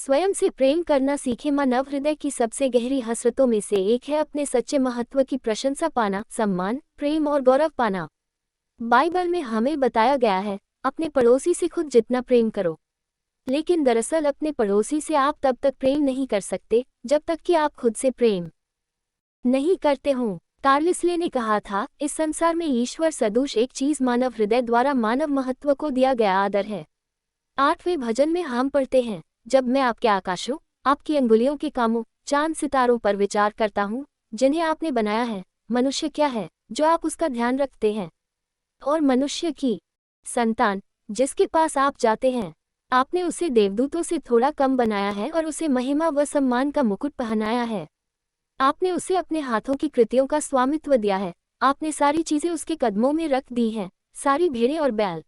स्वयं से प्रेम करना सीखे। मानव हृदय की सबसे गहरी हसरतों में से एक है अपने सच्चे महत्व की प्रशंसा पाना, सम्मान, प्रेम और गौरव पाना। बाइबल में हमें बताया गया है, अपने पड़ोसी से खुद जितना प्रेम करो। लेकिन दरअसल अपने पड़ोसी से आप तब तक प्रेम नहीं कर सकते जब तक कि आप खुद से प्रेम नहीं करते हों। कार्लिसले ने कहा था, इस संसार में ईश्वर सदृश एक चीज मानव हृदय द्वारा मानव महत्व को दिया गया आदर है। 8वें भजन में हम पढ़ते हैं, जब मैं आपके आकाशों, आपकी अंगुलियों के कामों, चांद सितारों पर विचार करता हूँ जिन्हें आपने बनाया है। मनुष्य क्या है जो आप उसका ध्यान रखते हैं, और मनुष्य की संतान जिसके पास आप जाते हैं। आपने उसे देवदूतों से थोड़ा कम बनाया है और उसे महिमा व सम्मान का मुकुट पहनाया है। आपने उसे अपने हाथों की कृतियों का स्वामित्व दिया है। आपने सारी चीजें उसके कदमों में रख दी हैं, सारी भेड़ें और बैल,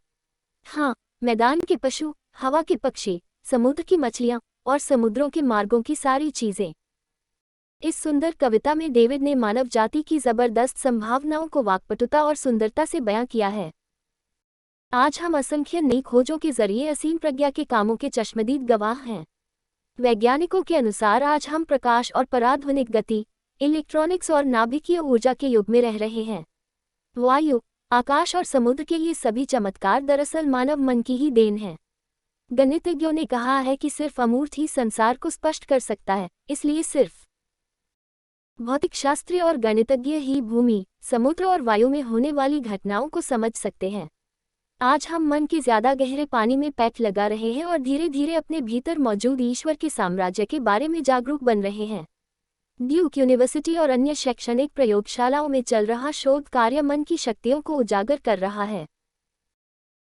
हाँ, मैदान के पशु, हवा के पक्षी, समुद्र की मछलियां और समुद्रों के मार्गों की सारी चीजें। इस सुंदर कविता में डेविड ने मानव जाति की जबरदस्त संभावनाओं को वाक्पटुता और सुंदरता से बयां किया है। आज हम असंख्य नई खोजों के जरिए असीम प्रज्ञा के कामों के चश्मदीद गवाह हैं। वैज्ञानिकों के अनुसार आज हम प्रकाश और पराध्वनिक गति, इलेक्ट्रॉनिक्स और नाभिकीय ऊर्जा के युग में रह रहे हैं। वायु, आकाश और समुद्र के ये सभी चमत्कार दरअसल मानव मन की ही देन है। गणितज्ञों ने कहा है कि सिर्फ अमूर्त ही संसार को स्पष्ट कर सकता है, इसलिए सिर्फ भौतिकशास्त्री और गणितज्ञ ही भूमि, समुद्र और वायु में होने वाली घटनाओं को समझ सकते हैं। आज हम मन के ज्यादा गहरे पानी में पैठ लगा रहे हैं और धीरे धीरे अपने भीतर मौजूद ईश्वर के साम्राज्य के बारे में जागरूक बन रहे हैं। ड्यूक यूनिवर्सिटी और अन्य शैक्षणिक प्रयोगशालाओं में चल रहा शोध कार्य मन की शक्तियों को उजागर कर रहा है।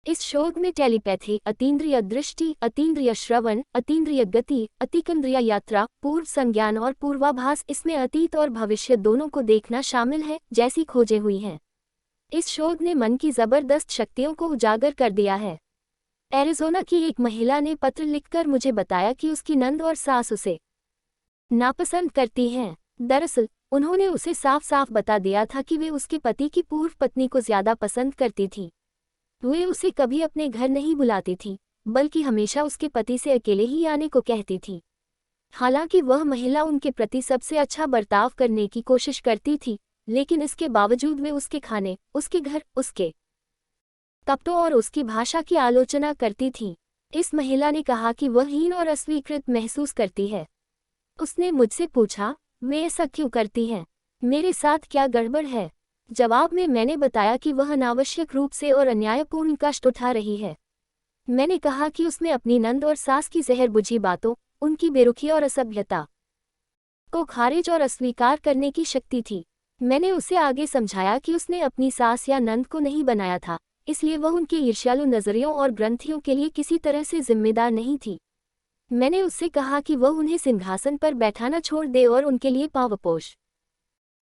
इस शोध में टेलीपैथी, अतीन्द्रिय दृष्टि, अतीन्द्रिय श्रवण, अतीन्द्रिय गति, अतिकेंद्रिय यात्रा, पूर्व संज्ञान और पूर्वाभास, इसमें अतीत और भविष्य दोनों को देखना शामिल है, जैसी खोजें हुई हैं। इस शोध ने मन की जबरदस्त शक्तियों को उजागर कर दिया है। एरिज़ोना की एक महिला ने पत्र लिखकर मुझे बताया कि उसकी नंद और सास उसे नापसंद करती हैं। दरअसल उन्होंने उसे साफ साफ बता दिया था कि वे उसके पति की पूर्व पत्नी को ज्यादा पसंद करती थी। वे उसे कभी अपने घर नहीं बुलाती थी, बल्कि हमेशा उसके पति से अकेले ही आने को कहती थी। हालांकि वह महिला उनके प्रति सबसे अच्छा बर्ताव करने की कोशिश करती थी, लेकिन इसके बावजूद वे उसके खाने, उसके घर, उसके कपड़ों और उसकी भाषा की आलोचना करती थी। इस महिला ने कहा कि वह हीन और अस्वीकृत महसूस करती है। उसने मुझसे पूछा, वे ऐसा क्यों करती हैं? मेरे साथ क्या गड़बड़ है? जवाब में मैंने बताया कि वह अनावश्यक रूप से और अन्यायपूर्ण कष्ट उठा रही है। मैंने कहा कि उसमें अपनी नंद और सास की जहर बुझी बातों, उनकी बेरुखी और असभ्यता को खारिज और अस्वीकार करने की शक्ति थी। मैंने उसे आगे समझाया कि उसने अपनी सास या नंद को नहीं बनाया था, इसलिए वह उनके ईर्ष्यालु नजरियों और ग्रंथियों के लिए किसी तरह से जिम्मेदार नहीं थी। मैंने उससे कहा कि वह उन्हें सिंहासन पर बैठाना छोड़ दे और उनके लिए पावपोष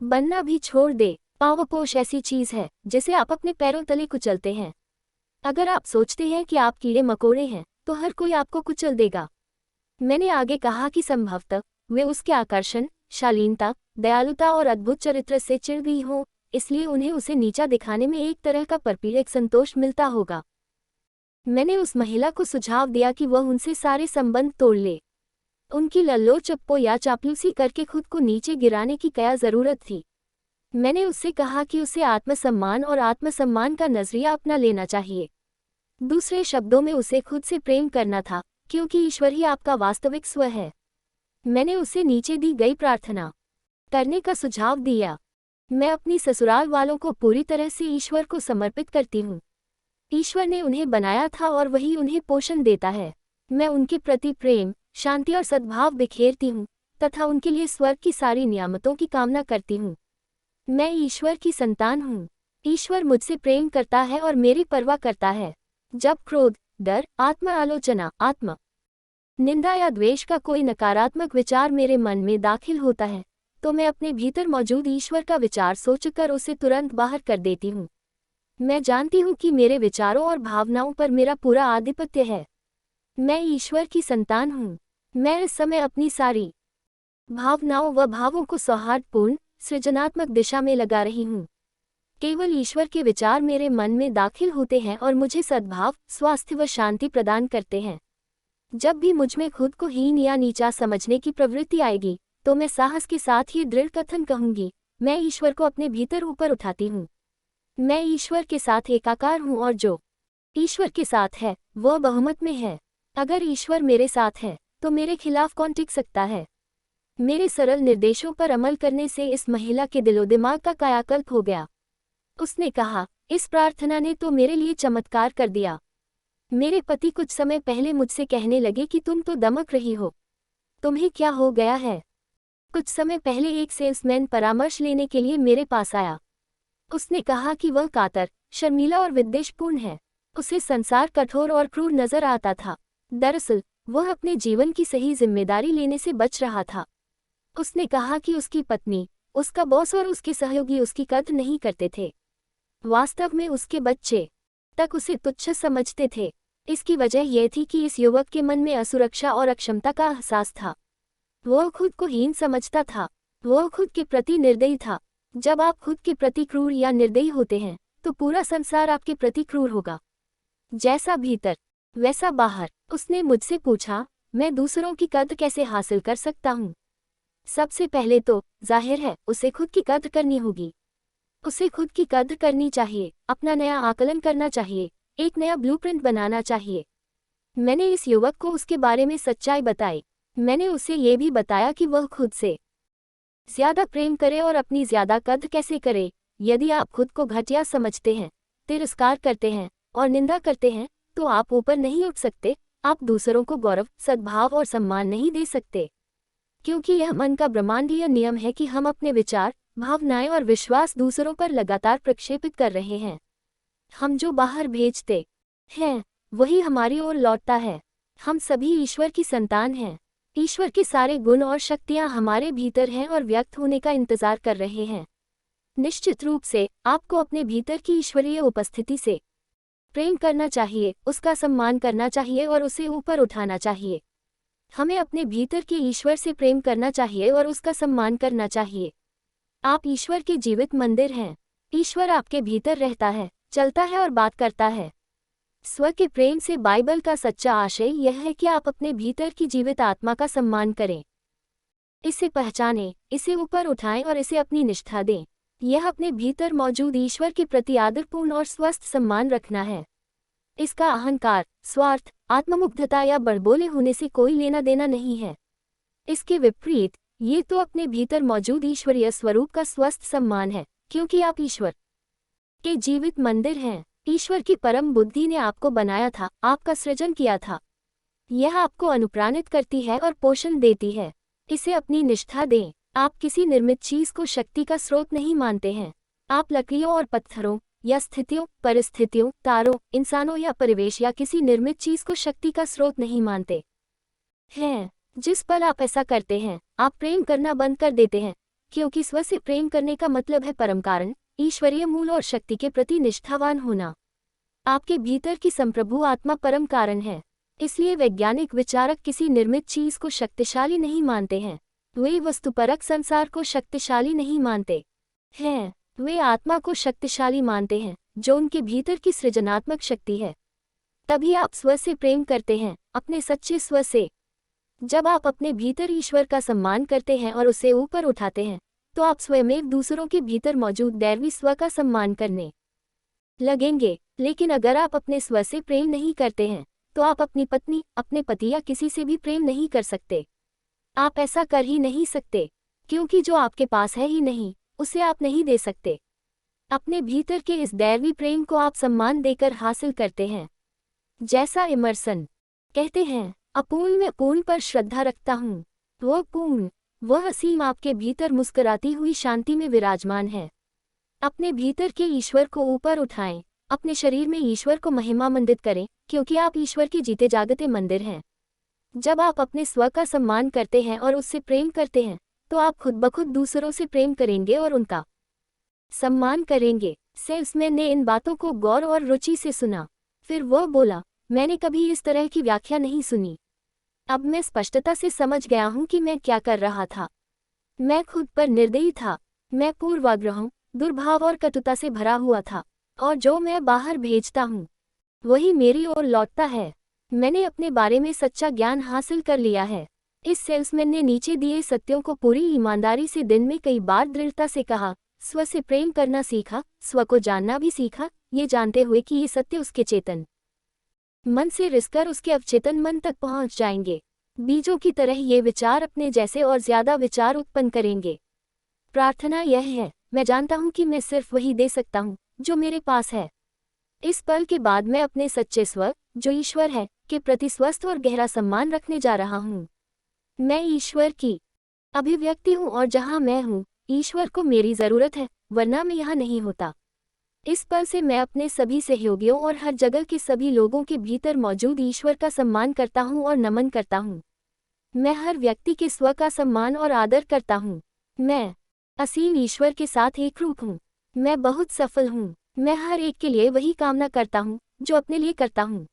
बनना भी छोड़ दे। पावपोष ऐसी चीज है जिसे आप अपने पैरों तले कुचलते हैं। अगर आप सोचते हैं कि आप कीड़े मकोड़े हैं, तो हर कोई आपको कुचल देगा। मैंने आगे कहा कि संभवतः वे उसके आकर्षण, शालीनता, दयालुता और अद्भुत चरित्र से चिढ़ गई हो, इसलिए उन्हें उसे नीचा दिखाने में एक तरह का परपीड़क संतोष मिलता होगा। मैंने उस महिला को सुझाव दिया कि वह उनसे सारे संबंध तोड़ ले। उनकी लल्लो चप्पो या चापलूसी करके खुद को नीचे गिराने की क्या जरूरत थी? मैंने उससे कहा कि उसे आत्मसम्मान और आत्मसम्मान का नजरिया अपना लेना चाहिए। दूसरे शब्दों में उसे खुद से प्रेम करना था, क्योंकि ईश्वर ही आपका वास्तविक स्व है। मैंने उसे नीचे दी गई प्रार्थना करने का सुझाव दिया। मैं अपनी ससुराल वालों को पूरी तरह से ईश्वर को समर्पित करती हूँ। ईश्वर ने उन्हें बनाया था और वही उन्हें पोषण देता है। मैं उनके प्रति प्रेम, शांति और सद्भाव बिखेरती हूँ तथा उनके लिए स्वर्ग की सारी नियामतों की कामना करती हूँ। मैं ईश्वर की संतान हूँ। ईश्वर मुझसे प्रेम करता है और मेरी परवाह करता है। जब क्रोध, डर, आत्म आलोचना, आत्म निंदा या द्वेष का कोई नकारात्मक विचार मेरे मन में दाखिल होता है, तो मैं अपने भीतर मौजूद ईश्वर का विचार सोचकर उसे तुरंत बाहर कर देती हूँ। मैं जानती हूँ कि मेरे विचारों और भावनाओं पर मेरा पूरा आधिपत्य है। मैं ईश्वर की संतान हूँ। मैं इस समय अपनी सारी भावनाओं व भावों को सौहार्दपूर्ण, सृजनात्मक दिशा में लगा रही हूँ। केवल ईश्वर के विचार मेरे मन में दाखिल होते हैं और मुझे सद्भाव, स्वास्थ्य व शांति प्रदान करते हैं। जब भी मुझ में खुद को हीन या नीचा समझने की प्रवृत्ति आएगी, तो मैं साहस के साथ ये दृढ़ कथन कहूंगी, मैं ईश्वर को अपने भीतर ऊपर उठाती हूँ। मैं ईश्वर के साथ एकाकार हूँ और जो ईश्वर के साथ है वह बहुमत में है। अगर ईश्वर मेरे साथ है तो मेरे खिलाफ कौन टिक सकता है। मेरे सरल निर्देशों पर अमल करने से इस महिला के दिलो दिमाग का कायाकल्प हो गया। उसने कहा, इस प्रार्थना ने तो मेरे लिए चमत्कार कर दिया। मेरे पति कुछ समय पहले मुझसे कहने लगे कि तुम तो दमक रही हो, तुम्हें क्या हो गया है। कुछ समय पहले एक सेल्समैन परामर्श लेने के लिए मेरे पास आया। उसने कहा कि वह कातर, शर्मीला और विद्वेषपूर्ण है। उसे संसार कठोर और क्रूर नजर आता था। दरअसल वह अपने जीवन की सही जिम्मेदारी लेने से बच रहा था। उसने कहा कि उसकी पत्नी, उसका बॉस और उसके सहयोगी उसकी कद्र नहीं करते थे। वास्तव में उसके बच्चे तक उसे तुच्छ समझते थे। इसकी वजह यह थी कि इस युवक के मन में असुरक्षा और अक्षमता का एहसास था। वह खुद को हीन समझता था। वह खुद के प्रति निर्दयी था। जब आप खुद के प्रति क्रूर या निर्दयी होते हैं तो पूरा संसार आपके प्रति क्रूर होगा। जैसा भीतर वैसा बाहर। उसने मुझसे पूछा, मैं दूसरों की कद्र कैसे हासिल कर सकता हूँ। सबसे पहले तो जाहिर है उसे खुद की कद्र करनी होगी। उसे खुद की कद्र करनी चाहिए, अपना नया आकलन करना चाहिए, एक नया ब्लूप्रिंट बनाना चाहिए। मैंने इस युवक को उसके बारे में सच्चाई बताई। मैंने उसे ये भी बताया कि वह खुद से ज्यादा प्रेम करे और अपनी ज्यादा कद्र कैसे करे। यदि आप खुद को घटिया समझते हैं, तिरस्कार करते हैं और निंदा करते हैं तो आप ऊपर नहीं उठ सकते। आप दूसरों को गौरव, सद्भाव और सम्मान नहीं दे सकते, क्योंकि यह मन का ब्रह्मांडीय नियम है कि हम अपने विचार, भावनाएं और विश्वास दूसरों पर लगातार प्रक्षेपित कर रहे हैं। हम जो बाहर भेजते हैं वही हमारी ओर लौटता है। हम सभी ईश्वर की संतान हैं। ईश्वर के सारे गुण और शक्तियां हमारे भीतर हैं और व्यक्त होने का इंतजार कर रहे हैं। निश्चित रूप से आपको अपने भीतर की ईश्वरीय उपस्थिति से प्रेम करना चाहिए, उसका सम्मान करना चाहिए और उसे ऊपर उठाना चाहिए। हमें अपने भीतर के ईश्वर से प्रेम करना चाहिए और उसका सम्मान करना चाहिए। आप ईश्वर के जीवित मंदिर हैं। ईश्वर आपके भीतर रहता है, चलता है और बात करता है। स्व के प्रेम से बाइबल का सच्चा आशय यह है कि आप अपने भीतर की जीवित आत्मा का सम्मान करें, इसे पहचानें, इसे ऊपर उठाएं और इसे अपनी निष्ठा दें। यह अपने भीतर मौजूद ईश्वर के प्रति आदरपूर्ण और स्वस्थ सम्मान रखना है। इसका अहंकार, स्वार्थ, आत्ममुग्धता या बड़बोले होने से कोई लेना देना नहीं है। इसके विपरीत ये तो अपने भीतर मौजूद ईश्वरीय स्वरूप का स्वस्थ सम्मान है, क्योंकि आप ईश्वर के जीवित मंदिर हैं। ईश्वर की परम बुद्धि ने आपको बनाया था, आपका सृजन किया था। यह आपको अनुप्राणित करती है और पोषण देती है। इसे अपनी निष्ठा दें। आप किसी निर्मित चीज को शक्ति का स्रोत नहीं मानते हैं। आप लकड़ियों और पत्थरों या स्थितियों, परिस्थितियों, तारों, इंसानों या परिवेश या किसी निर्मित चीज को शक्ति का स्रोत नहीं मानते हैं। जिस पल आप ऐसा करते हैं, आप प्रेम करना बंद कर देते हैं, क्योंकि स्व से प्रेम करने का मतलब है परम कारण, ईश्वरीय मूल और शक्ति के प्रति निष्ठावान होना। आपके भीतर की संप्रभु आत्मा परम कारण है। इसलिए वैज्ञानिक विचारक किसी निर्मित चीज को शक्तिशाली नहीं मानते हैं। वे वस्तुपरक संसार को शक्तिशाली नहीं मानते हैं। वे आत्मा को शक्तिशाली मानते हैं, जो उनके भीतर की सृजनात्मक शक्ति है। तभी आप स्व से प्रेम करते हैं, अपने सच्चे स्व से। जब आप अपने भीतर ईश्वर का सम्मान करते हैं और उसे ऊपर उठाते हैं, तो आप स्वयं दूसरों के भीतर मौजूद दैवी स्व का सम्मान करने लगेंगे। लेकिन अगर आप अपने स्व से प्रेम नहीं करते हैं, तो आप अपनी पत्नी, अपने पति या किसी से भी प्रेम नहीं कर सकते। आप ऐसा कर ही नहीं सकते, क्योंकि जो आपके पास है ही नहीं, उसे आप नहीं दे सकते। अपने भीतर के इस दैवी प्रेम को आप सम्मान देकर हासिल करते हैं। जैसा इमर्सन कहते हैं, अपूर्ण में पूर्ण पर श्रद्धा रखता हूँ। वह पूर्ण, वह असीम आपके भीतर मुस्कुराती हुई शांति में विराजमान है। अपने भीतर के ईश्वर को ऊपर उठाएं, अपने शरीर में ईश्वर को महिमामंडित करें, क्योंकि आप ईश्वर के जीते जागते मंदिर हैं। जब आप अपने स्व का सम्मान करते हैं और उससे प्रेम करते हैं, तो आप खुद ब खुद दूसरों से प्रेम करेंगे और उनका सम्मान करेंगे। सेल्समैन ने इन बातों को गौर और रुचि से सुना। फिर वह बोला, मैंने कभी इस तरह की व्याख्या नहीं सुनी। अब मैं स्पष्टता से समझ गया हूँ कि मैं क्या कर रहा था। मैं खुद पर निर्दयी था। मैं पूर्वाग्रहों, दुर्भाव और कटुता से भरा हुआ था, और जो मैं बाहर भेजता हूँ वही मेरी ओर लौटता है। मैंने अपने बारे में सच्चा ज्ञान हासिल कर लिया है। इस सेल्समैन ने नीचे दिए सत्यों को पूरी ईमानदारी से दिन में कई बार दृढ़ता से कहा। स्व से प्रेम करना सीखा, स्व को जानना भी सीखा, ये जानते हुए कि ये सत्य उसके चेतन मन से रिसकर उसके अवचेतन मन तक पहुंच जाएंगे। बीजों की तरह ये विचार अपने जैसे और ज्यादा विचार उत्पन्न करेंगे। प्रार्थना यह है, मैं जानता हूं कि मैं सिर्फ वही दे सकता हूं जो मेरे पास है। इस पल के बाद मैं अपने सच्चे स्व, जो ईश्वर है, के प्रति स्वस्थ और गहरा सम्मान रखने जा रहा हूं। मैं ईश्वर की अभिव्यक्ति हूं और जहां मैं हूं, ईश्वर को मेरी जरूरत है, वरना मैं यहाँ नहीं होता। इस पल से मैं अपने सभी सहयोगियों और हर जगह के सभी लोगों के भीतर मौजूद ईश्वर का सम्मान करता हूं और नमन करता हूं। मैं हर व्यक्ति के स्व का सम्मान और आदर करता हूं। मैं असीम ईश्वर के साथ एकरूप हूं। मैं बहुत सफल हूं। मैं हर एक के लिए वही कामना करता हूं जो अपने लिए करता हूं।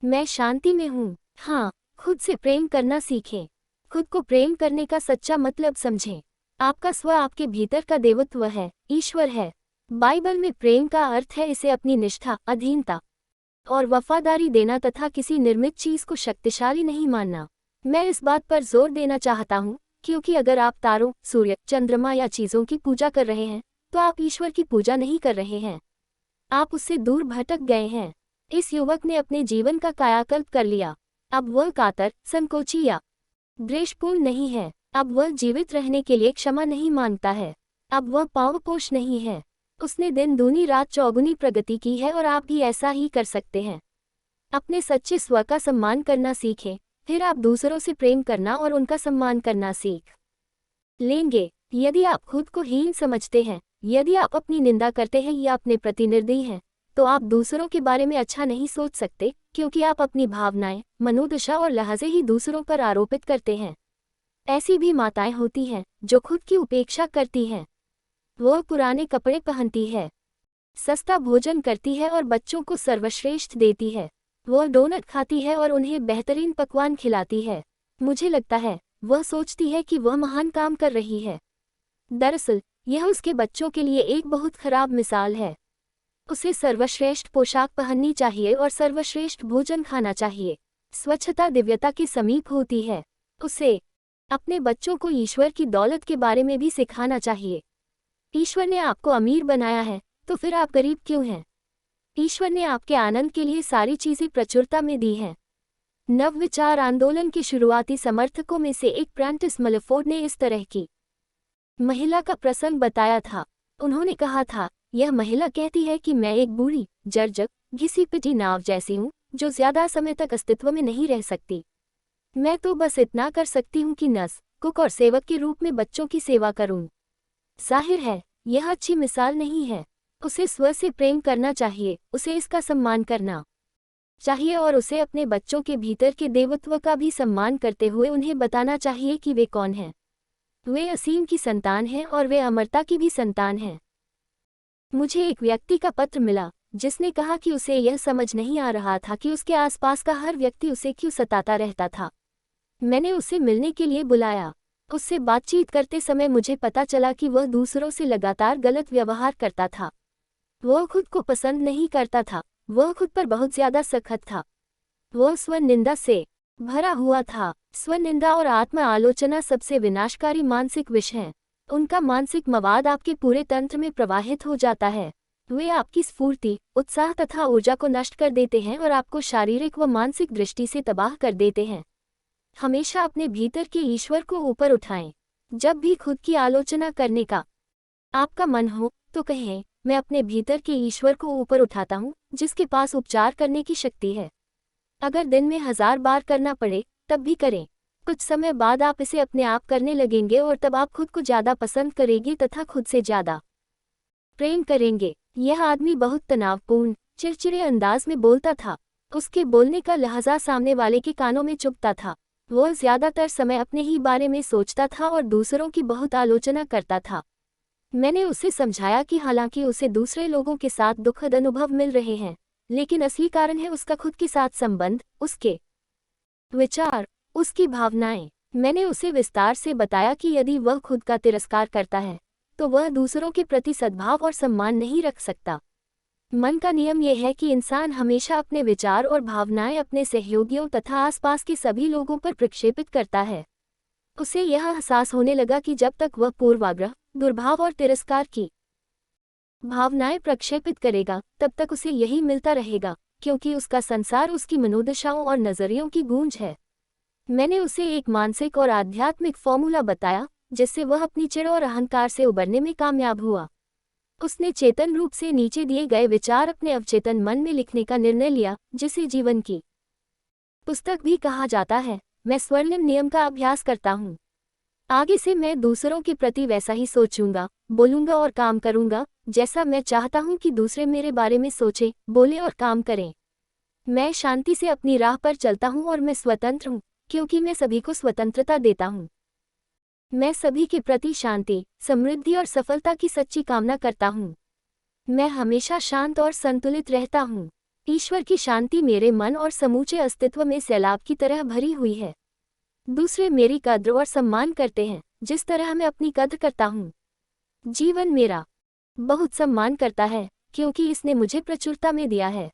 मैं शांति में हूं। हाँ, खुद से प्रेम करना सीखें। खुद को प्रेम करने का सच्चा मतलब समझें। आपका स्व आपके भीतर का देवत्व है, ईश्वर है। बाइबल में प्रेम का अर्थ है इसे अपनी निष्ठा, अधीनता और वफादारी देना तथा किसी निर्मित चीज को शक्तिशाली नहीं मानना। मैं इस बात पर जोर देना चाहता हूँ, क्योंकि अगर आप तारों, सूर्य, चंद्रमा या चीजों की पूजा कर रहे हैं, तो आप ईश्वर की पूजा नहीं कर रहे हैं। आप उससे दूर भटक गए हैं। इस युवक ने अपने जीवन का कायाकल्प कर लिया। अब वह कातर, संकोची या द्वेषपूर्ण नहीं है। अब वह जीवित रहने के लिए क्षमा नहीं मांगता है। अब वह पावपोष नहीं है। उसने दिन दूनी रात चौगुनी प्रगति की है और आप भी ऐसा ही कर सकते हैं। अपने सच्चे स्व का सम्मान करना सीखें, फिर आप दूसरों से प्रेम करना और उनका सम्मान करना सीख लेंगे। यदि आप खुद को हीन समझते हैं, यदि आप अपनी निंदा करते हैं या अपने प्रति निर्दयी हैं, तो आप दूसरों के बारे में अच्छा नहीं सोच सकते, क्योंकि आप अपनी भावनाएं, मनोदशा और लहजे ही दूसरों पर आरोपित करते हैं। ऐसी भी माताएं होती हैं जो खुद की उपेक्षा करती हैं। वह पुराने कपड़े पहनती है, सस्ता भोजन करती है और बच्चों को सर्वश्रेष्ठ देती है। वह डोनट खाती है और उन्हें बेहतरीन पकवान खिलाती है। मुझे लगता है वह सोचती है कि वह महान काम कर रही है। दरअसल यह उसके बच्चों के लिए एक बहुत खराब मिसाल है। उसे सर्वश्रेष्ठ पोशाक पहननी चाहिए और सर्वश्रेष्ठ भोजन खाना चाहिए। स्वच्छता दिव्यता के समीप होती है। उसे अपने बच्चों को ईश्वर की दौलत के बारे में भी सिखाना चाहिए। ईश्वर ने आपको अमीर बनाया है, तो फिर आप गरीब क्यों हैं? ईश्वर ने आपके आनंद के लिए सारी चीजें प्रचुरता में दी हैं। नवविचार आंदोलन के शुरुआती समर्थकों में से एक प्रेंटिस मलफोर्ड ने इस तरह की महिला का प्रसंग बताया था। उन्होंने कहा था, यह महिला कहती है कि मैं एक बूढ़ी, जर्जर, घिसी पिटी नाव जैसी हूँ, जो ज्यादा समय तक अस्तित्व में नहीं रह सकती। मैं तो बस इतना कर सकती हूँ कि नर्स, कुक और सेवक के रूप में बच्चों की सेवा करूँ। जाहिर है यह अच्छी मिसाल नहीं है। उसे स्व से प्रेम करना चाहिए, उसे इसका सम्मान करना चाहिए और उसे अपने बच्चों के भीतर के देवत्व का भी सम्मान करते हुए उन्हें बताना चाहिए कि वे कौन हैं। वे असीम की संतान हैं और वे अमरता की भी संतान हैं। मुझे एक व्यक्ति का पत्र मिला जिसने कहा कि उसे यह समझ नहीं आ रहा था कि उसके आसपास का हर व्यक्ति उसे क्यों सताता रहता था। मैंने उसे मिलने के लिए बुलाया। उससे बातचीत करते समय मुझे पता चला कि वह दूसरों से लगातार गलत व्यवहार करता था। वह खुद को पसंद नहीं करता था। वह खुद पर बहुत ज्यादा सख्त था। वह स्वनिंदा से भरा हुआ था। स्वनिंदा और आत्म आलोचना सबसे विनाशकारी मानसिक विष हैं। उनका मानसिक मवाद आपके पूरे तंत्र में प्रवाहित हो जाता है। वे आपकी स्फूर्ति, उत्साह तथा ऊर्जा को नष्ट कर देते हैं और आपको शारीरिक व मानसिक दृष्टि से तबाह कर देते हैं। हमेशा अपने भीतर के ईश्वर को ऊपर उठाएं। जब भी खुद की आलोचना करने का आपका मन हो, तो कहें, मैं अपने भीतर के ईश्वर को ऊपर उठाता हूँ, जिसके पास उपचार करने की शक्ति है। अगर दिन में 1000 बार करना पड़े, तब भी करें। कुछ समय बाद आप इसे अपने आप करने लगेंगे और तब आप खुद को ज्यादा पसंद करेंगे तथा खुद से ज्यादा प्रेम करेंगे। यह आदमी बहुत तनावपूर्ण, चिड़चिड़े अंदाज में बोलता था। उसके बोलने का लहजा सामने वाले के कानों में चुभता था। वह ज्यादातर समय अपने ही बारे में सोचता था और दूसरों की बहुत आलोचना करता था। मैंने उसे समझाया कि हालांकि उसे दूसरे लोगों के साथ दुखद अनुभव मिल रहे हैं, लेकिन असली कारण है उसका खुद के साथ संबंध, उसके विचार, उसकी भावनाएं। मैंने उसे विस्तार से बताया कि यदि वह खुद का तिरस्कार करता है, तो वह दूसरों के प्रति सद्भाव और सम्मान नहीं रख सकता। मन का नियम यह है कि इंसान हमेशा अपने विचार और भावनाएं अपने सहयोगियों तथा आसपास के सभी लोगों पर प्रक्षेपित करता है। उसे यह एहसास होने लगा कि जब तक वह पूर्वाग्रह, दुर्भाव और तिरस्कार की भावनाएं प्रक्षेपित करेगा, तब तक उसे यही मिलता रहेगा, क्योंकि उसका संसार उसकी मनोदशाओं और नजरियों की गूंज है। मैंने उसे एक मानसिक और आध्यात्मिक फॉर्मूला बताया, जिससे वह अपनी चिड़ और अहंकार से उबरने में कामयाब हुआ। उसने चेतन रूप से नीचे दिए गए विचार अपने अवचेतन मन में लिखने का निर्णय लिया, जिसे जीवन की पुस्तक भी कहा जाता है। मैं स्वर्णिम नियम का अभ्यास करता हूँ। आगे से मैं दूसरों के प्रति वैसा ही सोचूंगा, बोलूंगा और काम करूंगा, जैसा मैं चाहता हूं कि दूसरे मेरे बारे में सोचें, बोलें और काम करें। मैं शांति से अपनी राह पर चलता हूं और मैं स्वतंत्र हूं, क्योंकि मैं सभी को स्वतंत्रता देता हूं। मैं सभी के प्रति शांति, समृद्धि और सफलता की सच्ची कामना करता हूं। मैं हमेशा शांत और संतुलित रहता हूं। ईश्वर की शांति मेरे मन और समूचे अस्तित्व में सैलाब की तरह भरी हुई है। दूसरे मेरी कद्र और सम्मान करते हैं, जिस तरह मैं अपनी कद्र करता हूँ। जीवन मेरा बहुत सम्मान करता है, क्योंकि इसने मुझे प्रचुरता में दिया है।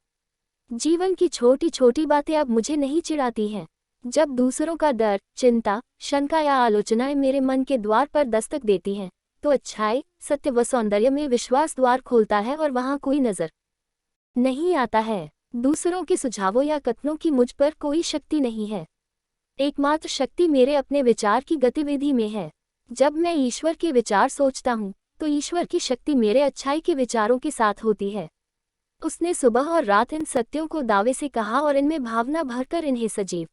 जीवन की छोटी छोटी बातें अब मुझे नहीं चिढ़ाती हैं। जब दूसरों का डर, चिंता, शंका या आलोचनाएं मेरे मन के द्वार पर दस्तक देती हैं, तो अच्छाई, सत्य व सौंदर्य में विश्वास द्वार खोलता है और वहां कोई नजर नहीं आता है। दूसरों के सुझावों या कथनों की मुझ पर कोई शक्ति नहीं है। एकमात्र शक्ति मेरे अपने विचार की गतिविधि में है। जब मैं ईश्वर के विचार सोचता हूँ, तो ईश्वर की शक्ति मेरे अच्छाई के विचारों के साथ होती है। उसने सुबह और रात इन सत्यों को दावे से कहा और इनमें भावना भरकर इन्हें सजीव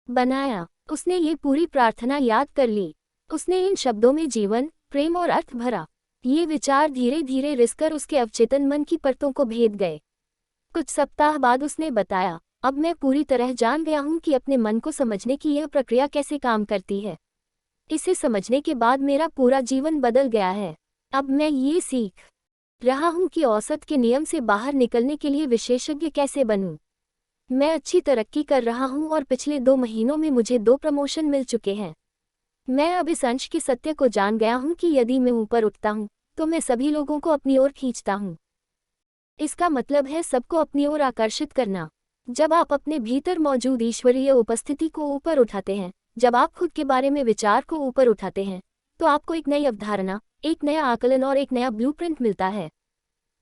बनाया। उसने ये पूरी प्रार्थना याद कर ली। उसने इन शब्दों में जीवन, प्रेम और अर्थ भरा। ये विचार धीरे धीरे रिसकर उसके अवचेतन मन की परतों को भेद गए। कुछ सप्ताह बाद उसने बताया, अब मैं पूरी तरह जान गया हूं कि अपने मन को समझने की यह प्रक्रिया कैसे काम करती है। इसे समझने के बाद मेरा पूरा जीवन बदल गया है। अब मैं ये सीख रहा हूं कि औसत के नियम से बाहर निकलने के लिए विशेषज्ञ कैसे बनूं। मैं अच्छी तरक्की कर रहा हूं और पिछले 2 महीनों में मुझे 2 प्रमोशन मिल चुके हैं। मैं अब इस अंश के सत्य को जान गया हूं कि यदि मैं ऊपर उठता हूं, तो मैं सभी लोगों को अपनी ओर खींचता हूं। इसका मतलब है सबको अपनी ओर आकर्षित करना। जब आप अपने भीतर मौजूद ईश्वरीय उपस्थिति को ऊपर उठाते हैं, जब आप खुद के बारे में विचार को ऊपर उठाते हैं, तो आपको एक नई अवधारणा, एक नया आकलन और एक नया ब्लूप्रिंट मिलता है।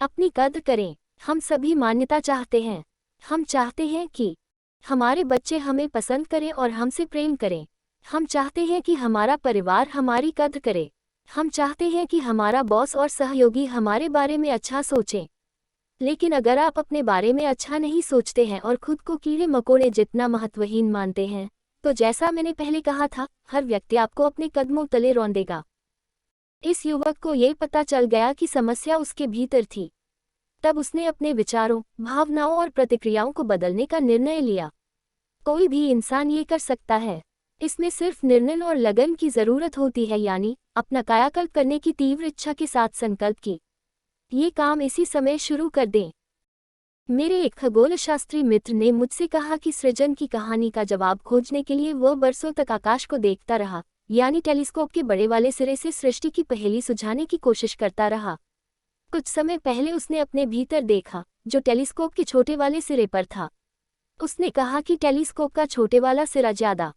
अपनी कद्र करें। हम सभी मान्यता चाहते हैं। हम चाहते हैं कि हमारे बच्चे हमें पसंद करें और हमसे प्रेम करें। हम चाहते हैं कि हमारा परिवार हमारी कद्र करे। हम चाहते हैं कि हमारा बॉस और सहयोगी हमारे बारे में अच्छा सोचें। लेकिन अगर आप अपने बारे में अच्छा नहीं सोचते हैं और खुद को कीड़े मकोड़े जितना महत्वहीन मानते हैं, तो जैसा मैंने पहले कहा था, हर व्यक्ति आपको अपने कदमों तले रौंदेगा। इस युवक को ये पता चल गया कि समस्या उसके भीतर थी। तब उसने अपने विचारों, भावनाओं और प्रतिक्रियाओं को बदलने का निर्णय लिया। कोई भी इंसान ये कर सकता है। इसमें सिर्फ निर्णय और लगन की जरूरत होती है, यानी अपना कायाकल्प करने की तीव्र इच्छा के साथ संकल्प की। ये काम इसी समय शुरू कर दें। मेरे एक खगोलशास्त्री मित्र ने मुझसे कहा कि सृजन की कहानी का जवाब खोजने के लिए वह बरसों तक आकाश को देखता रहा, यानी टेलीस्कोप के बड़े वाले सिरे से सृष्टि की पहेली सुलझाने की कोशिश करता रहा। कुछ समय पहले उसने अपने भीतर देखा, जो टेलीस्कोप के छोटे वाले सिरे पर था। उसने कहा कि टेलीस्कोप का छोटे वाला सिरा ज्यादा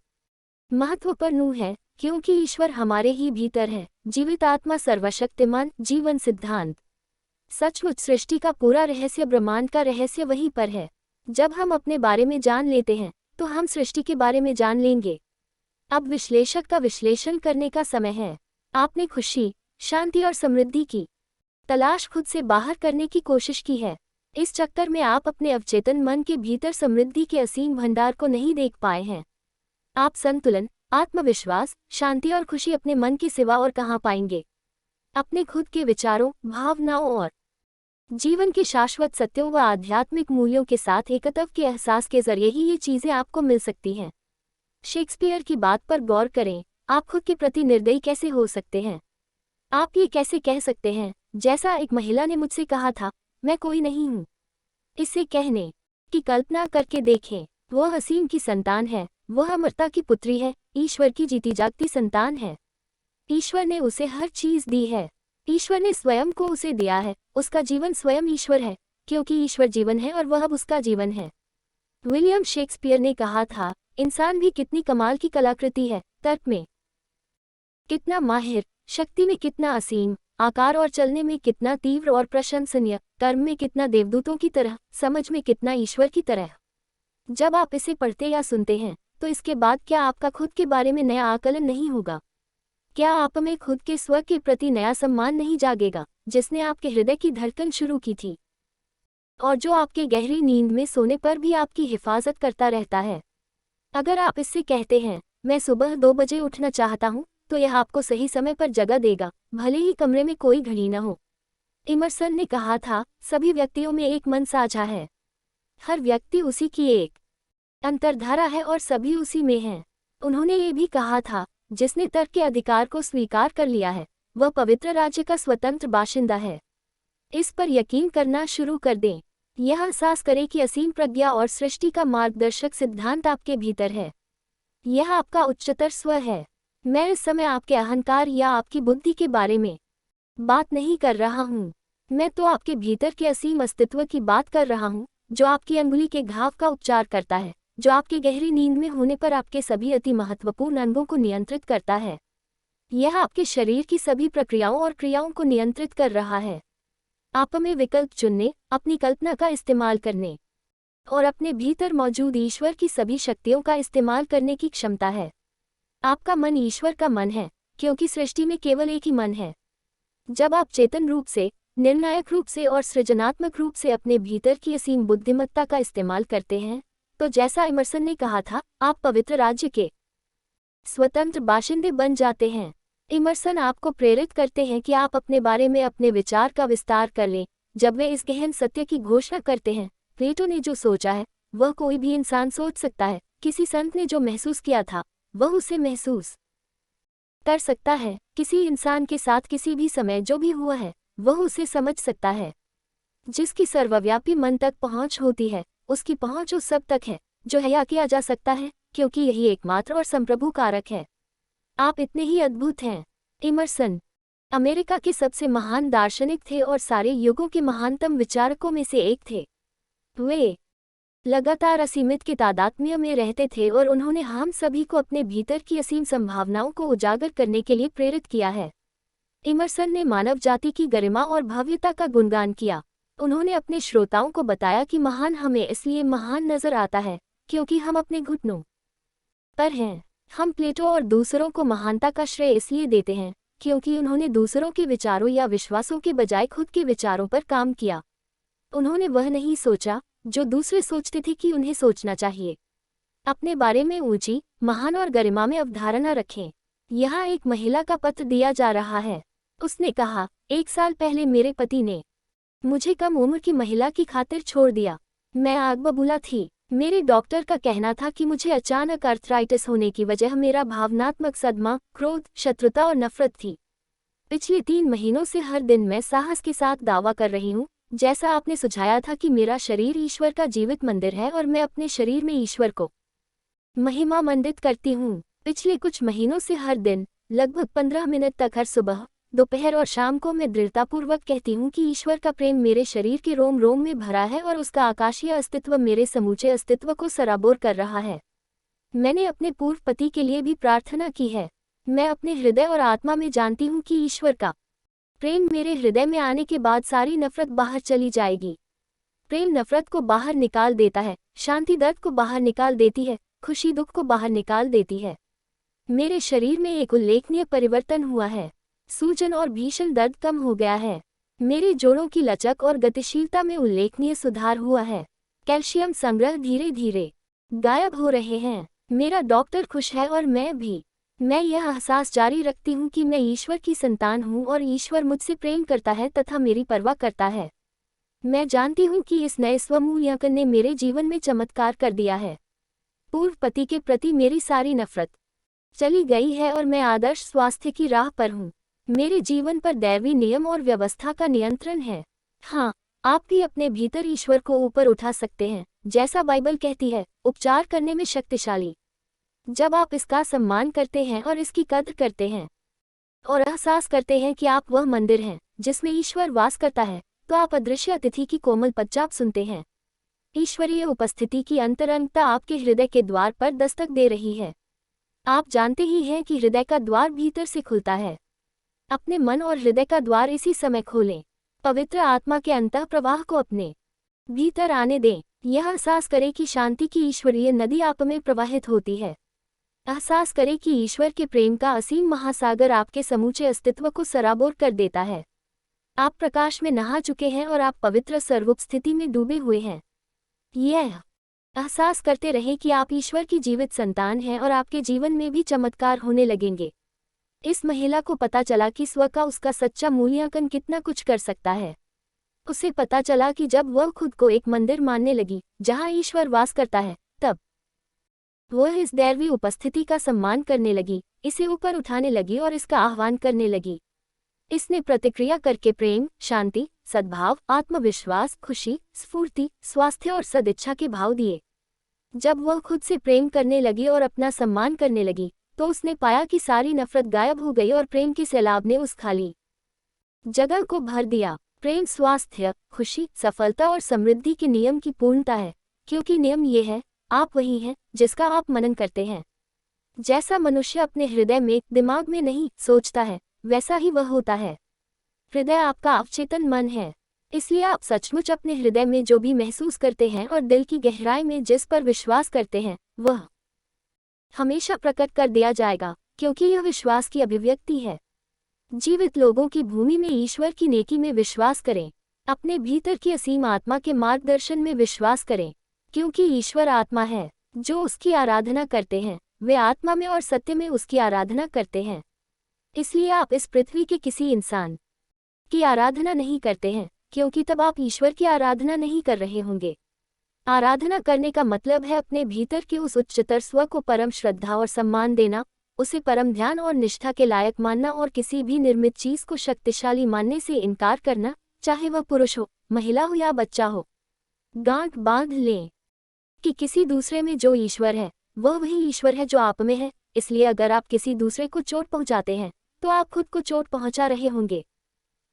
महत्वपूर्ण है, क्योंकि ईश्वर हमारे ही भीतर है। जीवित आत्मा, सर्वशक्तिमान, जीवन सिद्धांत। सचमुच सृष्टि का पूरा रहस्य, ब्रह्मांड का रहस्य वहीं पर है। जब हम अपने बारे में जान लेते हैं, तो हम सृष्टि के बारे में जान लेंगे। अब विश्लेषक का विश्लेषण करने का समय है। आपने खुशी, शांति और समृद्धि की तलाश खुद से बाहर करने की कोशिश की है। इस चक्कर में आप अपने अवचेतन मन के भीतर समृद्धि के असीम भंडार को नहीं देख पाए हैं। आप संतुलन, आत्मविश्वास, शांति और खुशी अपने मन के सिवा और कहाँ पाएंगे। अपने खुद के विचारों, भावनाओं और जीवन के शाश्वत सत्यों व आध्यात्मिक मूल्यों के साथ एकत्व के एहसास के जरिए ही ये चीजें आपको मिल सकती हैं। शेक्सपियर की बात पर गौर करें। आप खुद के प्रति निर्दयी कैसे हो सकते हैं? आप ये कैसे कह सकते हैं, जैसा एक महिला ने मुझसे कहा था, मैं कोई नहीं हूँ। इसे कहने की कल्पना करके देखें। वह असीम की संतान है, वह अमरता की पुत्री है, ईश्वर की जीती जागती संतान है। ईश्वर ने उसे हर चीज दी है। ईश्वर ने स्वयं को उसे दिया है। उसका जीवन स्वयं ईश्वर है। क्योंकि ईश्वर जीवन है और वह अब उसका जीवन है। विलियम शेक्सपियर ने कहा था, इंसान भी कितनी कमाल की कलाकृति है, तर्क में कितना माहिर, शक्ति में कितना असीम, आकार और चलने में कितना तीव्र और प्रशंसनीय, कर्म में कितना देवदूतों की तरह, समझ में कितना ईश्वर की तरह। जब आप इसे पढ़ते या सुनते हैं तो इसके बाद क्या आपका खुद के बारे में नया आकलन नहीं होगा? क्या आप में खुद के स्व के प्रति नया सम्मान नहीं जागेगा, जिसने आपके हृदय की धड़कन शुरू की थी और जो आपके गहरी नींद में सोने पर भी आपकी हिफाजत करता रहता है? अगर आप इससे कहते हैं, मैं सुबह 2 बजे उठना चाहता हूँ, तो यह आपको सही समय पर जगा देगा, भले ही कमरे में कोई घड़ी न हो। इमर्सन ने कहा था, सभी व्यक्तियों में एक मन साझा है। हर व्यक्ति उसी की एक अंतर्धारा है और सभी उसी में हैं। उन्होंने ये भी कहा था, जिसने तर्क के अधिकार को स्वीकार कर लिया है, वह पवित्र राज्य का स्वतंत्र बाशिंदा है। इस पर यकीन करना शुरू कर दें। यह एहसास करें कि असीम प्रज्ञा और सृष्टि का मार्गदर्शक सिद्धांत आपके भीतर है। यह आपका उच्चतर स्व है। मैं इस समय आपके अहंकार या आपकी बुद्धि के बारे में बात नहीं कर रहा हूँ। मैं तो आपके भीतर के असीम अस्तित्व की बात कर रहा हूँ, जो आपकी अंगुली के घाव का उपचार करता है, जो आपके गहरी नींद में होने पर आपके सभी अति महत्वपूर्ण अंगों को नियंत्रित करता है। यह आपके शरीर की सभी प्रक्रियाओं और क्रियाओं को नियंत्रित कर रहा है। आप में विकल्प चुनने, अपनी कल्पना का इस्तेमाल करने और अपने भीतर मौजूद ईश्वर की सभी शक्तियों का इस्तेमाल करने की क्षमता है। आपका मन ईश्वर का मन है, क्योंकि सृष्टि में केवल एक ही मन है। जब आप चेतन रूप से, निर्णायक रूप से और सृजनात्मक रूप से अपने भीतर की असीम बुद्धिमत्ता का इस्तेमाल करते हैं, तो जैसा इमर्सन ने कहा था, आप पवित्र राज्य के स्वतंत्र बाशिंदे बन जाते हैं। इमर्सन आपको प्रेरित करते हैं कि आप अपने बारे में अपने विचार का विस्तार कर लें। जब वे इस गहन सत्य की घोषणा करते हैं, प्लेटो ने जो सोचा है वह कोई भी इंसान सोच सकता है। किसी संत ने जो महसूस किया था वह उसे महसूस कर सकता है। किसी इंसान के साथ किसी भी समय जो भी हुआ है वह उसे समझ सकता है। जिसकी सर्वव्यापी मन तक पहुंच होती है, उसकी पहुंच उस सब तक है जो हया किया जा सकता है, क्योंकि यही एकमात्र और संप्रभु कारक है। आप इतने ही अद्भुत हैं। इमर्सन अमेरिका के सबसे महान दार्शनिक थे और सारे युगों के महानतम विचारकों में से एक थे। वे लगातार असीमित के तादात्म्य में रहते थे और उन्होंने हम सभी को अपने भीतर की असीम संभावनाओं को उजागर करने के लिए प्रेरित किया है। इमर्सन ने मानव जाति की गरिमा और भव्यता का गुणगान किया। उन्होंने अपने श्रोताओं को बताया कि महान हमें इसलिए महान नजर आता है क्योंकि हम अपने घुटनों पर हैं। हम प्लेटो और दूसरों को महानता का श्रेय इसलिए देते हैं क्योंकि उन्होंने दूसरों के विचारों या विश्वासों के बजाय खुद के विचारों पर काम किया। उन्होंने वह नहीं सोचा जो दूसरे सोचते थे कि उन्हें सोचना चाहिए। अपने बारे में ऊंची, महान और गरिमा में अवधारणा रखें। यहाँ एक महिला का पत्र दिया जा रहा है। उसने कहा, 1 साल पहले मेरे पति ने मुझे कम उम्र की महिला की खातिर छोड़ दिया। मैं आग बबूला थी। मेरे डॉक्टर का कहना था कि मुझे अचानक अर्थराइटिस होने की वजह मेरा भावनात्मक सदमा, क्रोध, शत्रुता और नफरत थी। पिछले 3 महीनों से हर दिन मैं साहस के साथ दावा कर रही हूँ, जैसा आपने सुझाया था, कि मेरा शरीर ईश्वर का जीवित मंदिर है और मैं अपने शरीर में ईश्वर को महिमा मंडित करती हूँ। पिछले कुछ महीनों से हर दिन लगभग 15 मिनट तक हर सुबह, दोपहर और शाम को मैं दृढ़तापूर्वक कहती हूँ कि ईश्वर का प्रेम मेरे शरीर के रोम रोम में भरा है और उसका आकाशीय अस्तित्व मेरे समूचे अस्तित्व को सराबोर कर रहा है। मैंने अपने पूर्व पति के लिए भी प्रार्थना की है। मैं अपने हृदय और आत्मा में जानती हूँ कि ईश्वर का प्रेम मेरे हृदय में आने के बाद सारी नफरत बाहर चली जाएगी। प्रेम नफरत को बाहर निकाल देता है, शांति दर्द को बाहर निकाल देती है, खुशी दुख को बाहर निकाल देती है। मेरे शरीर में एक उल्लेखनीय परिवर्तन हुआ है। सूजन और भीषण दर्द कम हो गया है। मेरे जोड़ों की लचक और गतिशीलता में उल्लेखनीय सुधार हुआ है। कैल्शियम संग्रह धीरे धीरे गायब हो रहे हैं। मेरा डॉक्टर खुश है और मैं भी। मैं यह एहसास जारी रखती हूँ कि मैं ईश्वर की संतान हूँ और ईश्वर मुझसे प्रेम करता है तथा मेरी परवाह करता है। मैं जानती हूँ कि इस नए स्वमूल्यांकन ने मेरे जीवन में चमत्कार कर दिया है। पूर्व पति के प्रति मेरी सारी नफरत चली गई है और मैं आदर्श स्वास्थ्य की राह पर हूँ। मेरे जीवन पर दैवी नियम और व्यवस्था का नियंत्रण है। हाँ, आप भी अपने भीतर ईश्वर को ऊपर उठा सकते हैं, जैसा बाइबल कहती है, उपचार करने में शक्तिशाली। जब आप इसका सम्मान करते हैं और इसकी कद्र करते हैं और एहसास करते हैं कि आप वह मंदिर हैं जिसमें ईश्वर वास करता है, तो आप अदृश्य अतिथि की कोमल पदचाप सुनते हैं। ईश्वरीय उपस्थिति की अंतरंगता आपके हृदय के द्वार पर दस्तक दे रही है। आप जानते ही हैं कि हृदय का द्वार भीतर से खुलता है। अपने मन और हृदय का द्वार इसी समय खोलें। पवित्र आत्मा के अंतः प्रवाह को अपने भीतर आने दें। यह एहसास करें कि शांति की ईश्वरीय नदी आप में प्रवाहित होती है। एहसास करें कि ईश्वर के प्रेम का असीम महासागर आपके समूचे अस्तित्व को सराबोर कर देता है। आप प्रकाश में नहा चुके हैं और आप पवित्र सर्वोप स्थिति में डूबे हुए हैं। यह एहसास करते रहें कि आप ईश्वर की जीवित संतान हैं और आपके जीवन में भी चमत्कार होने लगेंगे। इस महिला को पता चला कि स्व का उसका सच्चा मूल्यांकन कितना कुछ कर सकता है। उसे पता चला कि जब वह खुद को एक मंदिर मानने लगी जहां ईश्वर वास करता है, तब वह इस दैवी उपस्थिति का सम्मान करने लगी, इसे ऊपर उठाने लगी और इसका आह्वान करने लगी। इसने प्रतिक्रिया करके प्रेम, शांति, सद्भाव, आत्मविश्वास, खुशी, स्फूर्ति, स्वास्थ्य और सदिच्छा के भाव दिए। जब वह खुद से प्रेम करने लगी और अपना सम्मान करने लगी, तो उसने पाया कि सारी नफरत गायब हो गई और प्रेम के सैलाब ने उस खाली जगह को भर दिया। प्रेम स्वास्थ्य, खुशी, सफलता और समृद्धि के नियम की पूर्णता है, क्योंकि नियम ये है, आप वही हैं जिसका आप मनन करते हैं। जैसा मनुष्य अपने हृदय में, दिमाग में नहीं सोचता है, वैसा ही वह होता है। हृदय आपका अवचेतन मन है, इसलिए आप सचमुच अपने हृदय में जो भी महसूस करते हैं और दिल की गहराई में जिस पर विश्वास करते हैं, वह हमेशा प्रकट कर दिया जाएगा, क्योंकि यह विश्वास की अभिव्यक्ति है। जीवित लोगों की भूमि में ईश्वर की नेकी में विश्वास करें। अपने भीतर की असीम आत्मा के मार्गदर्शन में विश्वास करें, क्योंकि ईश्वर आत्मा है। जो उसकी आराधना करते हैं वे आत्मा में और सत्य में उसकी आराधना करते हैं। इसलिए आप इस पृथ्वी के किसी इंसान की आराधना नहीं करते हैं, क्योंकि तब आप ईश्वर की आराधना नहीं कर रहे होंगे। आराधना करने का मतलब है अपने भीतर के उस उच्चतर स्व को परम श्रद्धा और सम्मान देना, उसे परम ध्यान और निष्ठा के लायक मानना और किसी भी निर्मित चीज को शक्तिशाली मानने से इनकार करना, चाहे वह पुरुष हो, महिला हो या बच्चा हो। गांठ बांध लें कि किसी दूसरे में जो ईश्वर है वह वही ईश्वर है जो आप में है। इसलिए अगर आप किसी दूसरे को चोट पहुंचाते हैं तो आप खुद को चोट पहुंचा रहे होंगे।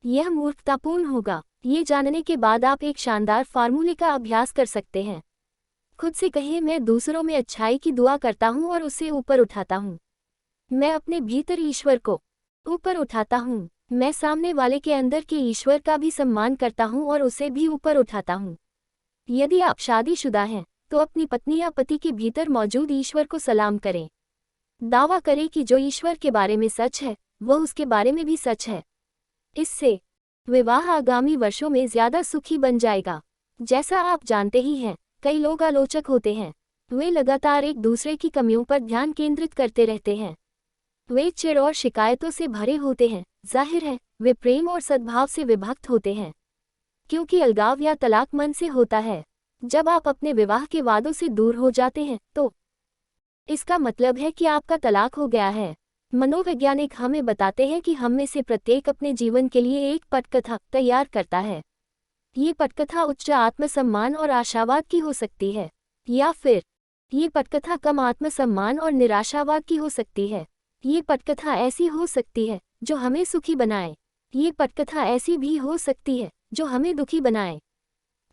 यह मूर्खतापूर्ण होगा। ये जानने के बाद आप एक शानदार फार्मूले का अभ्यास कर सकते हैं। खुद से कहें, मैं दूसरों में अच्छाई की दुआ करता हूं और उसे ऊपर उठाता हूं। मैं अपने भीतर ईश्वर को ऊपर उठाता हूं। मैं सामने वाले के अंदर के ईश्वर का भी सम्मान करता हूं और उसे भी ऊपर उठाता हूं। यदि आप शादीशुदा हैं तो अपनी पत्नी या पति के भीतर मौजूद ईश्वर को सलाम करें। दावा करें कि जो ईश्वर के बारे में सच है वह उसके बारे में भी सच है। इससे विवाह आगामी वर्षों में ज्यादा सुखी बन जाएगा। जैसा आप जानते ही हैं, कई लोग आलोचक होते हैं। वे लगातार एक दूसरे की कमियों पर ध्यान केंद्रित करते रहते हैं। वे चिढ़ और शिकायतों से भरे होते हैं। जाहिर है, वे प्रेम और सद्भाव से विभक्त होते हैं, क्योंकि अलगाव या तलाक मन से होता है। जब आप अपने विवाह के वादों से दूर हो जाते हैं तो इसका मतलब है कि आपका तलाक हो गया है। मनोवैज्ञानिक हमें बताते हैं कि हम में से प्रत्येक अपने जीवन के लिए एक पटकथा तैयार करता है। ये पटकथा उच्च आत्मसम्मान और आशावाद की हो सकती है, या फिर ये पटकथा कम आत्मसम्मान और निराशावाद की हो सकती है। ये पटकथा ऐसी हो सकती है जो हमें सुखी बनाए। ये पटकथा ऐसी भी हो सकती है जो हमें दुखी बनाए।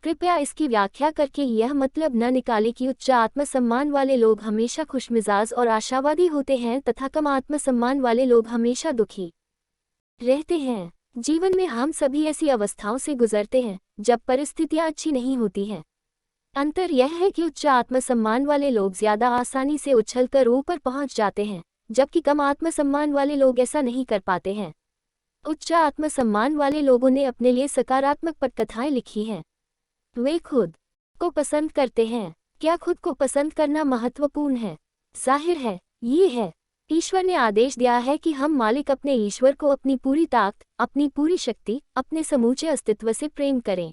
कृपया इसकी व्याख्या करके यह मतलब न निकालें कि उच्च आत्मसम्मान वाले लोग हमेशा खुशमिजाज और आशावादी होते हैं तथा कम आत्मसम्मान वाले लोग हमेशा दुखी रहते हैं। जीवन में हम सभी ऐसी अवस्थाओं से गुजरते हैं जब परिस्थितियां अच्छी नहीं होती हैं। अंतर यह है कि उच्च आत्मसम्मान वाले लोग ज्यादा आसानी से उछलकर ऊपर पहुंच जाते हैं, जबकि कम आत्मसम्मान वाले लोग ऐसा नहीं कर पाते हैं। उच्च आत्मसम्मान वाले लोगों ने अपने लिए सकारात्मक पटकथाएं लिखी हैं। वे खुद को पसंद करते हैं। क्या खुद को पसंद करना महत्वपूर्ण है? जाहिर है, ये है। ईश्वर ने आदेश दिया है कि हम मालिक अपने ईश्वर को अपनी पूरी ताकत, अपनी पूरी शक्ति, अपने समूचे अस्तित्व से प्रेम करें।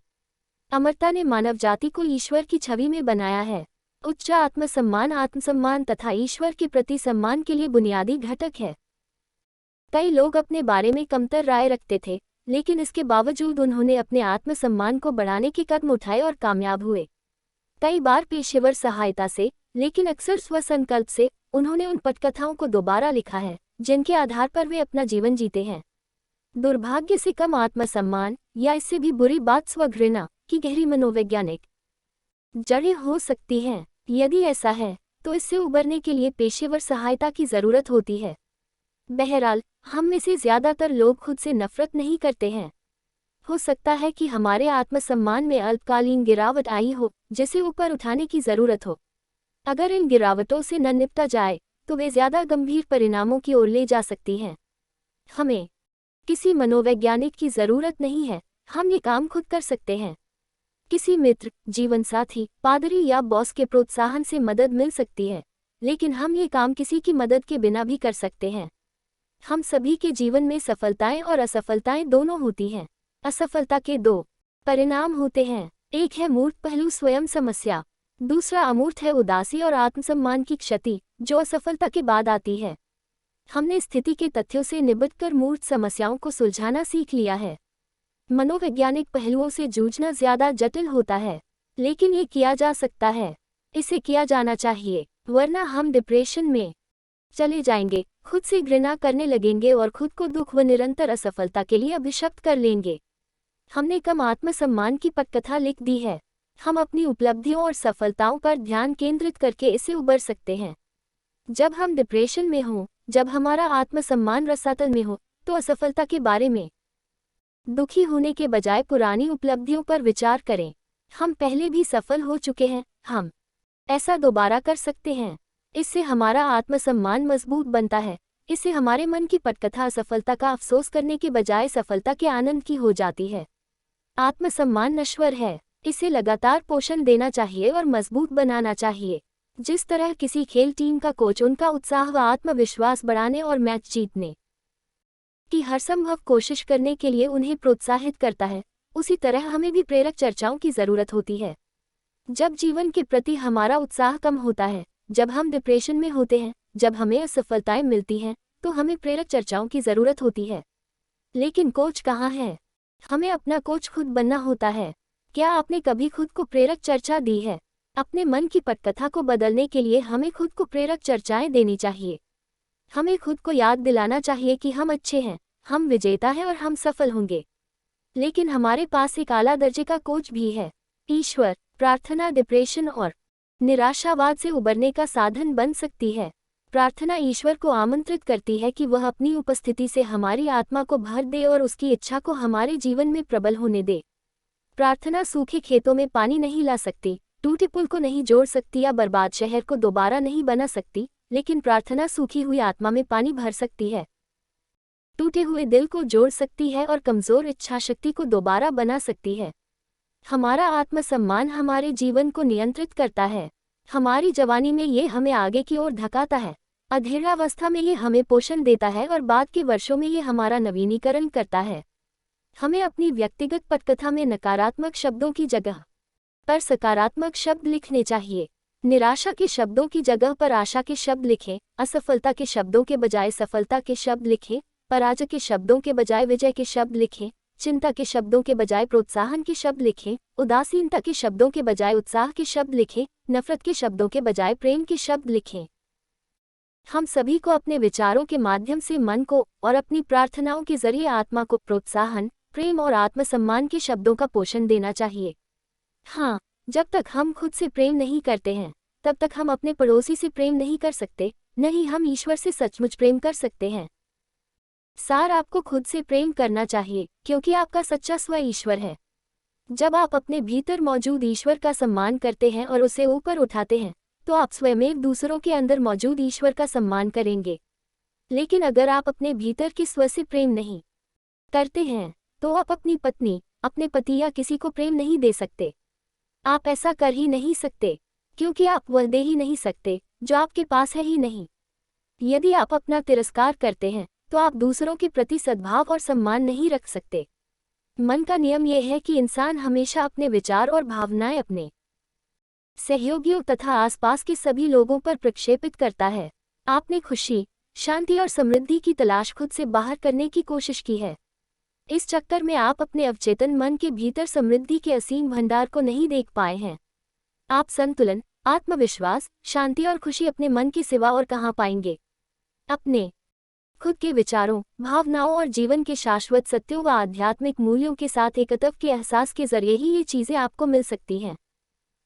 अमरता ने मानव जाति को ईश्वर की छवि में बनाया है। उच्च आत्मसम्मान आत्मसम्मान तथा ईश्वर के प्रति सम्मान के लिए बुनियादी घटक है। कई लोग अपने बारे में कमतर राय रखते थे, लेकिन इसके बावजूद उन्होंने अपने आत्मसम्मान को बढ़ाने के कदम उठाए और कामयाब हुए। कई बार पेशेवर सहायता से, लेकिन अक्सर स्वसंकल्प से, उन्होंने उन पटकथाओं को दोबारा लिखा है जिनके आधार पर वे अपना जीवन जीते हैं। दुर्भाग्य से कम आत्मसम्मान या इससे भी बुरी बात स्वघृणा की गहरी मनोवैज्ञानिक जड़ें हो सकती हैं। यदि ऐसा है तो इससे उबरने के लिए पेशेवर सहायता की जरूरत होती है। बहरहाल, हम में से ज्यादातर लोग खुद से नफरत नहीं करते हैं। हो सकता है कि हमारे आत्मसम्मान में अल्पकालीन गिरावट आई हो, जिसे ऊपर उठाने की जरूरत हो। अगर इन गिरावटों से न निपटा जाए तो वे ज्यादा गंभीर परिणामों की ओर ले जा सकती हैं। हमें किसी मनोवैज्ञानिक की जरूरत नहीं है, हम ये काम खुद कर सकते हैं। किसी मित्र, जीवनसाथी, पादरी या बॉस के प्रोत्साहन से मदद मिल सकती है, लेकिन हम ये काम किसी की मदद के बिना भी कर सकते हैं। हम सभी के जीवन में सफलताएं और असफलताएं दोनों होती हैं। असफलता के दो परिणाम होते हैं, एक है मूर्त पहलू स्वयं समस्या, दूसरा अमूर्त है उदासी और आत्मसम्मान की क्षति जो असफलता के बाद आती है। हमने स्थिति के तथ्यों से निबटकर मूर्त समस्याओं को सुलझाना सीख लिया है। मनोवैज्ञानिक पहलुओं से जूझना ज्यादा जटिल होता है, लेकिन ये किया जा सकता है। इसे किया जाना चाहिए, वरना हम डिप्रेशन में चले जाएंगे, खुद से घृणा करने लगेंगे और खुद को दुख व निरंतर असफलता के लिए अभिशप्त कर लेंगे। हमने कम आत्मसम्मान की पटकथा लिख दी है। हम अपनी उपलब्धियों और सफलताओं पर ध्यान केंद्रित करके इससे उबर सकते हैं। जब हम डिप्रेशन में हों, जब हमारा आत्मसम्मान रसातल में हो, तो असफलता के बारे में दुखी होने के बजाय पुरानी उपलब्धियों पर विचार करें। हम पहले भी सफल हो चुके हैं, हम ऐसा दोबारा कर सकते हैं। इससे हमारा आत्मसम्मान मजबूत बनता है। इससे हमारे मन की पटकथा असफलता का अफसोस करने के बजाय सफलता के आनंद की हो जाती है। आत्मसम्मान नश्वर है, इसे लगातार पोषण देना चाहिए और मजबूत बनाना चाहिए। जिस तरह किसी खेल टीम का कोच उनका उत्साह व आत्मविश्वास बढ़ाने और मैच जीतने की हर संभव कोशिश करने के लिए उन्हें प्रोत्साहित करता है, उसी तरह हमें भी प्रेरक चर्चाओं की जरूरत होती है। जब जीवन के प्रति हमारा उत्साह कम होता है, जब हम डिप्रेशन में होते हैं, जब हमें असफलताएं मिलती हैं, तो हमें प्रेरक चर्चाओं की जरूरत होती है। लेकिन कोच कहाँ है? हमें अपना कोच खुद बनना होता है। क्या आपने कभी खुद को प्रेरक चर्चा दी है? अपने मन की पटकथा को बदलने के लिए हमें खुद को प्रेरक चर्चाएं देनी चाहिए। हमें खुद को याद दिलाना चाहिए कि हम अच्छे हैं, हम विजेता हैं और हम सफल होंगे। लेकिन हमारे पास एक आला दर्जे का कोच भी है, ईश्वर। प्रार्थना डिप्रेशन और निराशावाद से उबरने का साधन बन सकती है। प्रार्थना ईश्वर को आमंत्रित करती है कि वह अपनी उपस्थिति से हमारी आत्मा को भर दे और उसकी इच्छा को हमारे जीवन में प्रबल होने दे। प्रार्थना सूखे खेतों में पानी नहीं ला सकती, टूटे पुल को नहीं जोड़ सकती या बर्बाद शहर को दोबारा नहीं बना सकती, लेकिन प्रार्थना सूखी हुई आत्मा में पानी भर सकती है, टूटे हुए दिल को जोड़ सकती है और कमजोर इच्छाशक्ति को दोबारा बना सकती है। हमारा आत्मसम्मान हमारे जीवन को नियंत्रित करता है। हमारी जवानी में ये हमें आगे की ओर धकाता है, अधेड़ावस्था में ये हमें पोषण देता है और बाद के वर्षों में ये हमारा नवीनीकरण करता है। हमें अपनी व्यक्तिगत पटकथा में नकारात्मक शब्दों की जगह पर सकारात्मक शब्द लिखने चाहिए। निराशा के शब्दों की जगह पर आशा के शब्द लिखें, असफलता के शब्दों के बजाय सफलता के शब्द लिखें, पराजय के शब्दों के बजाय विजय के शब्द लिखें, चिंता के शब्दों के बजाय प्रोत्साहन के शब्द लिखें, उदासीनता के शब्दों के बजाय उत्साह के शब्द लिखें, नफरत के शब्दों के बजाय प्रेम के शब्द लिखें। हम सभी को अपने विचारों के माध्यम से मन को और अपनी प्रार्थनाओं के जरिए आत्मा को प्रोत्साहन, प्रेम और आत्मसम्मान के शब्दों का पोषण देना चाहिए। हाँ, जब तक हम खुद से प्रेम नहीं करते हैं, तब तक हम अपने पड़ोसी से प्रेम नहीं कर सकते, नहीं हम ईश्वर से सचमुच प्रेम कर सकते हैं। सार, आपको खुद से प्रेम करना चाहिए, क्योंकि आपका सच्चा स्व ईश्वर है। जब आप अपने भीतर मौजूद ईश्वर का सम्मान करते हैं और उसे ऊपर उठाते हैं, तो आप स्वयं दूसरों के अंदर मौजूद ईश्वर का सम्मान करेंगे। लेकिन अगर आप अपने भीतर के स्व से प्रेम नहीं करते हैं, तो आप अपनी पत्नी, अपने पति या किसी को प्रेम नहीं दे सकते। आप ऐसा कर ही नहीं सकते, क्योंकि आप वह दे ही नहीं सकते जो आपके पास है ही नहीं। यदि आप अपना तिरस्कार करते हैं, तो आप दूसरों के प्रति सद्भाव और सम्मान नहीं रख सकते। मन का नियम यह है कि इंसान हमेशा अपने विचार और भावनाएं अपने सहयोगियों तथा आसपास के सभी लोगों पर प्रक्षेपित करता है। आपने खुशी, शांति और समृद्धि की तलाश खुद से बाहर करने की कोशिश की है। इस चक्कर में आप अपने अवचेतन मन के भीतर समृद्धि के असीम भंडार को नहीं देख पाए हैं। आप संतुलन, आत्मविश्वास, शांति और खुशी अपने मन के सिवा और कहाँ पाएंगे? अपने खुद के विचारों, भावनाओं और जीवन के शाश्वत सत्यों व आध्यात्मिक मूल्यों के साथ एकत्व के एहसास के जरिए ही ये चीज़ें आपको मिल सकती हैं।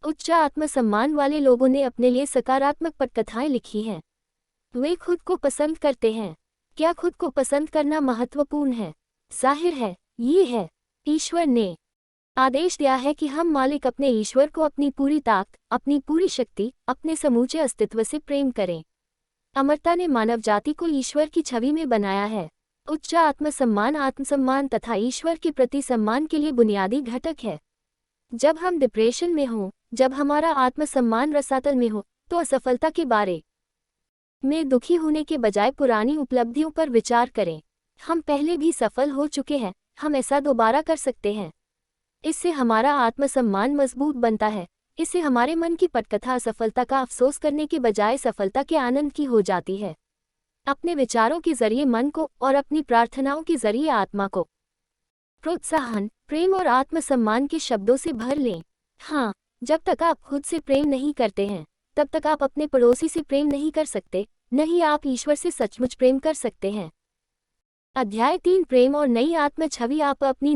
उच्च आत्मसम्मान वाले लोगों ने अपने लिए सकारात्मक पटकथाएं लिखी हैं। वे खुद को पसंद करते हैं। क्या खुद को पसंद करना महत्वपूर्ण है? जाहिर है, ये है। ईश्वर ने आदेश दिया है कि हम मालिक अपने ईश्वर को अपनी पूरी ताकत, अपनी पूरी शक्ति, अपने समूचे अस्तित्व से प्रेम करें। अमरता ने मानव जाति को ईश्वर की छवि में बनाया है। उच्च आत्मसम्मान तथा ईश्वर के प्रति सम्मान के लिए बुनियादी घटक है। जब हम डिप्रेशन में हों, जब हमारा आत्मसम्मान रसातल में हो, तो असफलता के बारे में दुखी होने के बजाय पुरानी उपलब्धियों पर विचार करें। हम पहले भी सफल हो चुके हैं, हम ऐसा दोबारा कर सकते हैं। इससे हमारा आत्मसम्मान मजबूत बनता है। इससे हमारे मन की पटकथा असफलता का अफसोस करने के बजाय सफलता के आनंद की हो जाती है। अपने विचारों के जरिए मन को और अपनी प्रार्थनाओं के जरिए आत्मा को प्रोत्साहन, प्रेम और आत्मसम्मान के शब्दों से भर लें। हाँ, जब तक आप खुद से प्रेम नहीं करते हैं, तब तक आप अपने पड़ोसी से प्रेम नहीं कर सकते, न ही आप ईश्वर से सचमुच प्रेम कर सकते हैं। अध्याय 3 प्रेम और नई आत्म छवि। आप अपनी